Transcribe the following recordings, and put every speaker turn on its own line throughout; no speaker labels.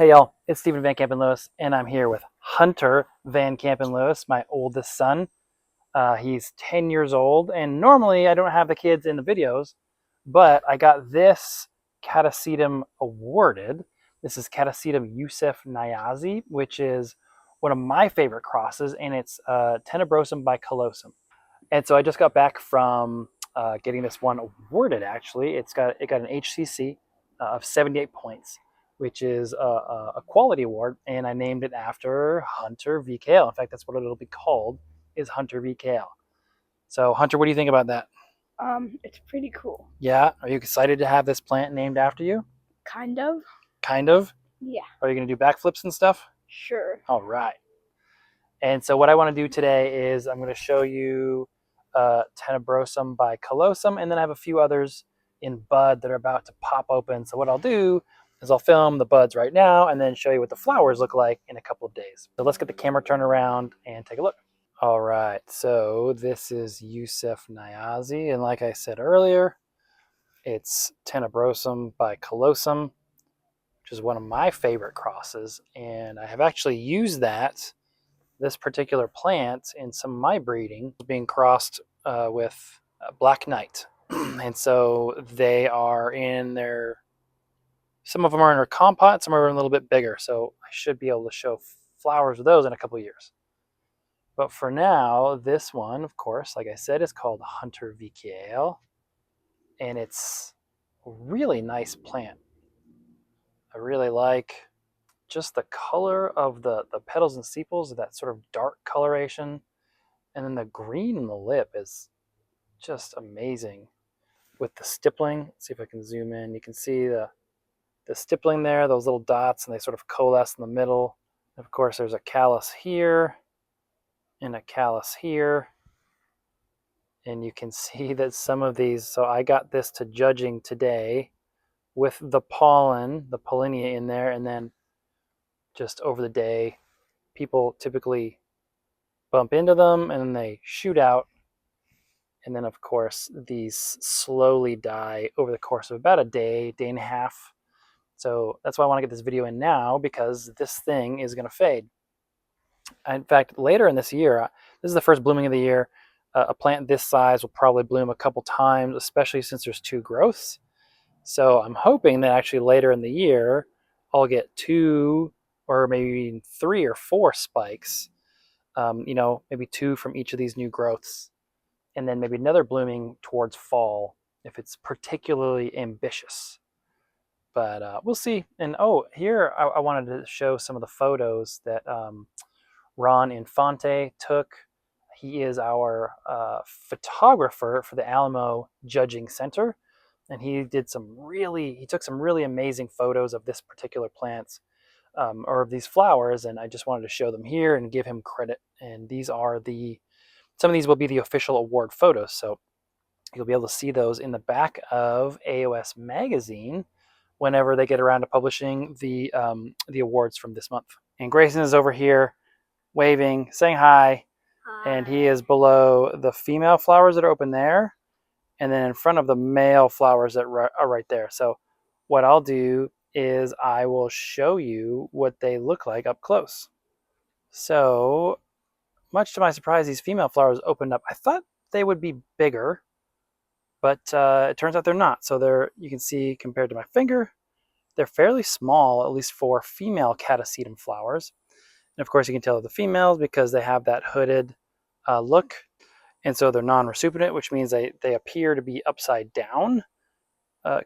Hey y'all, it's Stephen Van Kampen-Lewis, and I'm here with Hunter Van Kampen-Lewis, my oldest son. He's 10 years old, and normally I don't have the kids in the videos, but I got this Catasetum awarded. This is Catasetum Yusef Nyazi, which is one of my favorite crosses, and it's Tenebrosum by Callosum. And so I just got back from getting this one awarded. Actually, it got an HCC of 78 points, which is a quality award, and I named it after Hunter VKL. In fact, that's what it'll be called, is Hunter VKL. So, Hunter, what do you think about that?
It's pretty cool.
Yeah, are you excited to have this plant named after you?
Kind of.
Kind of.
Yeah,
Are you going to do backflips and stuff?
sure.
All right. And so what I want to do today is I'm going to show you Tenebrosum by Callosum, and then I have a few others in bud that are about to pop open. So what I'll do is I'll film the buds right now and then show you what the flowers look like in a couple of days. So let's get the camera turned around and take a look. All right, so this is Yusef Nyazi, and like I said earlier, it's Tenebrosum by Callosum, which is one of my favorite crosses, and I have actually used this particular plant in some of my breeding being crossed with Black Knight. And so they are in their, some of them are in their compote, some are a little bit bigger. So I should be able to show flowers of those in a couple of years. But for now, this one, of course, like I said, is called Hunter VKL. And it's a really nice plant. I really like just the color of the petals and sepals, that sort of dark coloration. And then the green in the lip is just amazing with the stippling. Let's see if I can zoom in. You can see the stippling there, those little dots, and they sort of coalesce in the middle. Of course, there's a callus here and a callus here. And you can see that some of these, so I got this to judging today with the pollen, the pollinia in there, and then just over the day, people typically bump into them and then they shoot out. And then, of course, these slowly die over the course of about a day, day and a half. So that's why I want to get this video in now, because this thing is going to fade. In fact, later in this year, this is the first blooming of the year. A plant this size will probably bloom a couple times, especially since there's two growths. So I'm hoping that actually later in the year, I'll get two or maybe three or four spikes, maybe two from each of these new growths, and then maybe another blooming towards fall if it's particularly ambitious. But we'll see. And here I wanted to show some of the photos that Ron Infante took. He is our photographer for the Alamo Judging Center, and he took some really amazing photos of this particular plant, or of these flowers, and I just wanted to show them here and give him credit. And some of these will be the official award photos, so you'll be able to see those in the back of AOS magazine whenever they get around to publishing the awards from this month. And Grayson is over here waving, saying hi, and he is below the female flowers that are open there, and then in front of the male flowers that are right there. So what I'll do is I will show you what they look like up close. So much to my surprise, these female flowers opened up. I thought they would be bigger, but it turns out they're not. So you can see, compared to my finger, they're fairly small, at least for female Catasetum flowers. And of course, you can tell they're the females because they have that hooded look. And so they're non-recipient, which means they appear to be upside down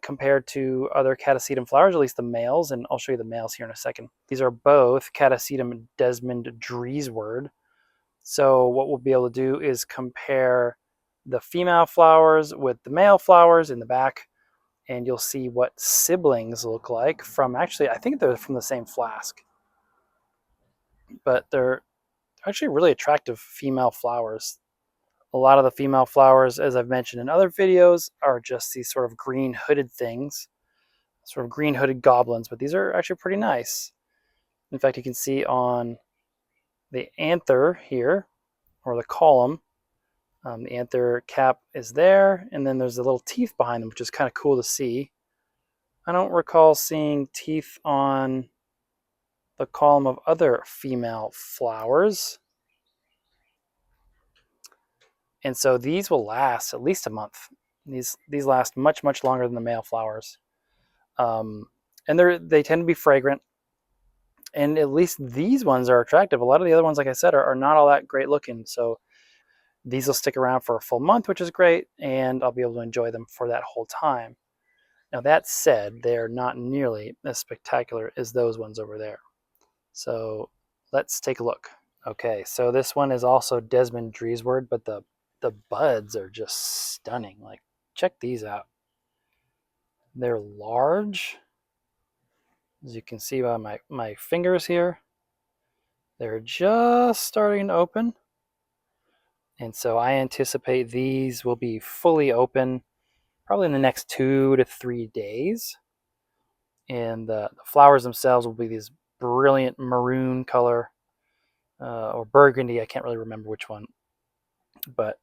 compared to other Catasetum flowers, at least the males. And I'll show you the males here in a second. These are both Catasetum Desmond Driesward. So what we'll be able to do is compare the female flowers with the male flowers in the back, and you'll see what siblings look like from, actually, I think they're from the same flask. But they're actually really attractive female flowers. A lot of the female flowers, as I've mentioned in other videos, are just these sort of green hooded things, sort of green hooded goblins, but these are actually pretty nice. In fact, you can see on the anther here, or the column, the anther cap is there, and then there's the little teeth behind them, which is kind of cool to see. I don't recall seeing teeth on the column of other female flowers. And so these will last at least a month. These last much, much longer than the male flowers. And they tend to be fragrant. And at least these ones are attractive. A lot of the other ones, like I said, are not all that great looking. So these will stick around for a full month, which is great. And I'll be able to enjoy them for that whole time. Now, that said, they're not nearly as spectacular as those ones over there. So let's take a look. Okay, so this one is also Desmond Driesward, but the buds are just stunning. Like, check these out. They're large, as you can see by my fingers here. They're just starting to open. And so I anticipate these will be fully open probably in the next 2 to 3 days. And the flowers themselves will be these brilliant maroon color or burgundy. I can't really remember which one. But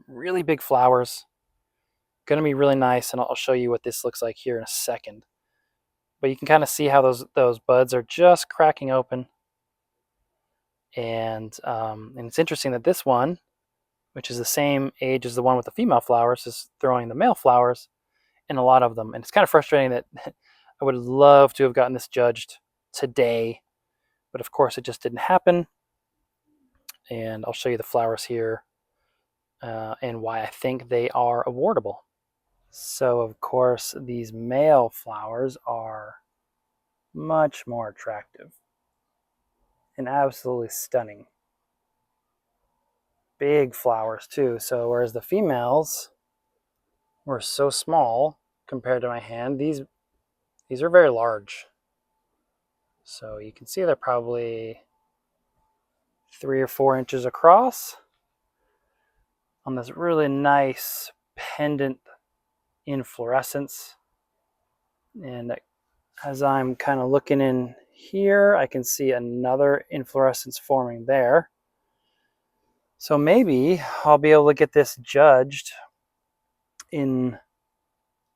really big flowers. Going to be really nice, and I'll show you what this looks like here in a second. But you can kind of see how those buds are just cracking open. And it's interesting that this one, which is the same age as the one with the female flowers, is throwing the male flowers in a lot of them. And it's kind of frustrating that I would love to have gotten this judged today, but of course it just didn't happen. And I'll show you the flowers here and why I think they are awardable. So of course these male flowers are much more attractive and absolutely stunning. Big flowers too. So whereas the females were so small compared to my hand, these are very large. So you can see they're probably 3 or 4 inches across on this really nice pendant inflorescence. And as I'm kind of looking in here, I can see another inflorescence forming there. So maybe I'll be able to get this judged in,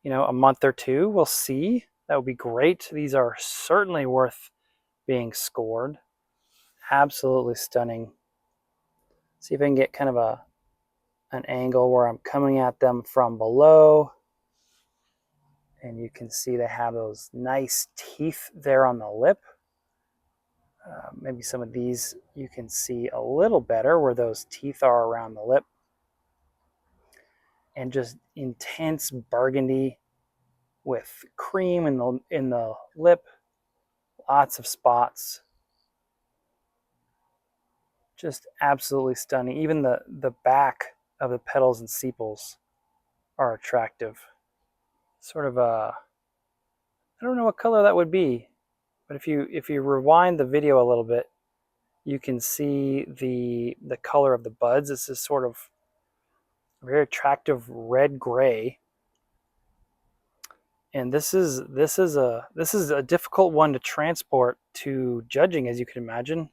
a month or two. We'll see. That would be great. These are certainly worth being scored. Absolutely stunning. See if I can get kind of an angle where I'm coming at them from below. And you can see they have those nice teeth there on the lip. Maybe some of these you can see a little better where those teeth are around the lip. And just intense burgundy with cream in the lip. Lots of spots. Just absolutely stunning. Even the back of the petals and sepals are attractive. Sort of I don't know what color that would be, but if you rewind the video a little bit, you can see the color of the buds. This is sort of very attractive red gray. And this is a difficult one to transport to judging, as you can imagine.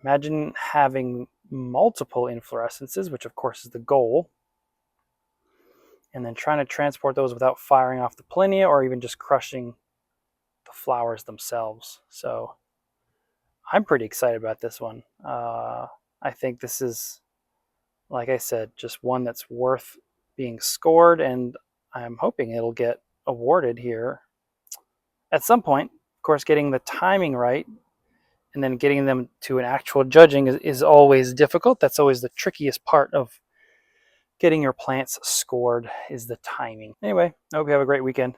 Imagine having multiple inflorescences, which of course is the goal, and then trying to transport those without firing off the pollinia or even just crushing the flowers themselves. So I'm pretty excited about this one. I think this is, like I said, just one that's worth being scored, and I'm hoping it'll get awarded here at some point. Of course, getting the timing right and then getting them to an actual judging is always difficult. That's always the trickiest part of getting your plants scored, is the timing. Anyway, I hope you have a great weekend.